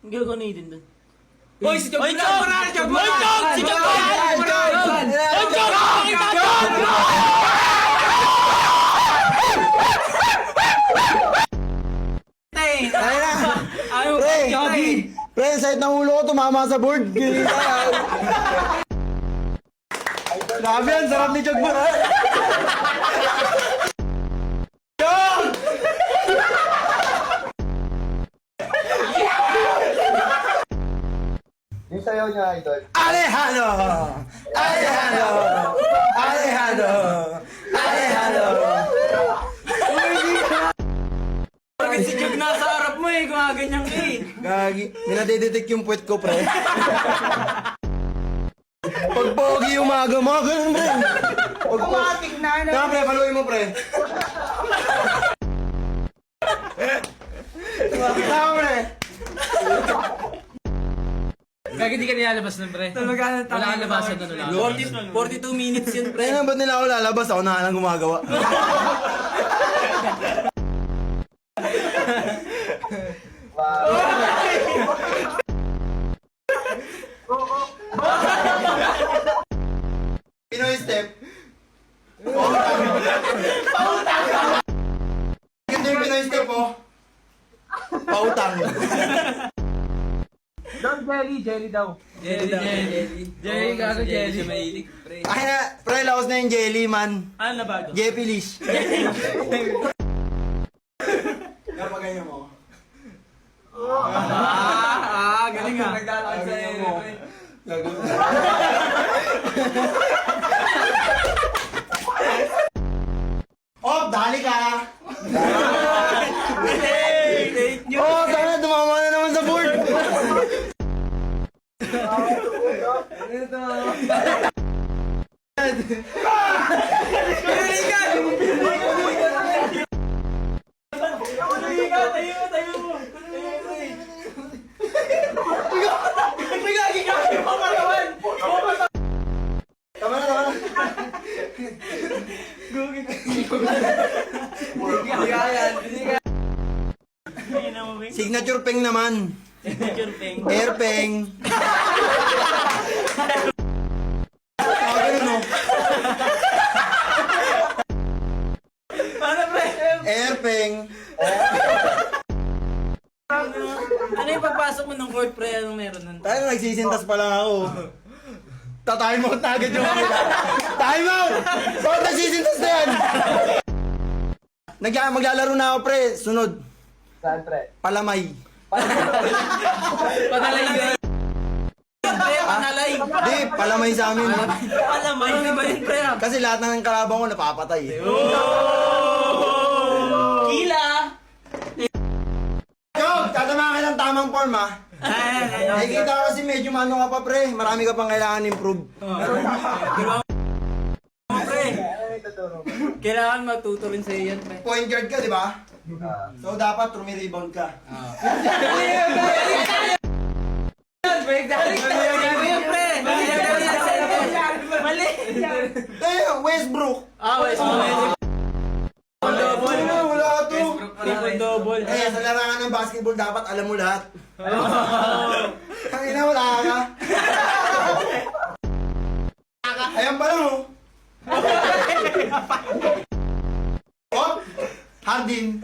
Ang gagawin din dun. Hoy, si Chog! Hoy, Chog! Hoy, Chog! Hoy, Chog! Si Chog! Hoy, Chog! Tay! Ay na! Ayaw, Pre! Jogi! Pre, side ng ulo ko tumama sa board. Grabe yan, sarap ni Jog Bar, ha? Jog! Yung sayaw niya, idol. Alejandro! Alejandro! Alejandro! Alejandro! Bakit si Chog nasa harap mo eh, gumaganyan ka eh. Gagi, minadedetect yung puwet ko, pre. Pag pogi umaga, mga ganun, pre. Pag Automatic na, ano? Tama, pre, paluin mo, pre. Tama, pre. Gagi di ka nilalabas nun, pre. Talaga na tayo. Wala kang labasan nun. 42 minutes yun, Pre, na ba't nila ako lalabas? Ako na lang gumagawa. Pinoy step. Pautang. Ganda yung Pinoy step, oh. Pautang. Don't jelly daw. Jelly, gago jelly. Mahilig, pre. Ay na, pre, laos na yung jelly, man. Ano na bago? Jeppy-lish. Kapag mo. Galing ah. Naglalakad sa iyo. Oh, dali ka! Take nyo. Oh, sana dumama na naman sa board! Tayo mo. Tama na, tama na. Signature peng naman. Signature peng. Air peng. Ganun, no? Paano, pre? Air peng. Ano yung pagpasok mo ng court, pre? Anong meron nun? Tayo nagsisintas pa lang ako. Ta-time out na agad yung kanila. Time out! Bakit nagsisintas na yan? Maglalaro na ako, pre. Sunod. Saan, pre? Palamay. Panalay ka. Pre, panalay. Di, palamay sa amin. Palamay. Ano ba yun, pre? Kasi lahat ng kalabang ko napapatay. Kila. Jog, tatama ka ng tamang form, ha? Nakikita ko kasi medyo mano ka pa, pre. Marami ka pang kailangan improve. Pre, Ano yung tuturo mo? kailangan matuto rin sa'yo yan, pre. Point guard ka, di ba? So, dapat rumi-rebound ka. Mali, pre. Mali. Eh, Westbrook. West mo. Double. Wala to. Triple double. Eh, sa larangan ng basketball, dapat alam mo lahat. Ang ina, wala ka. Ayan pa lang, oh. Oh, Hardin.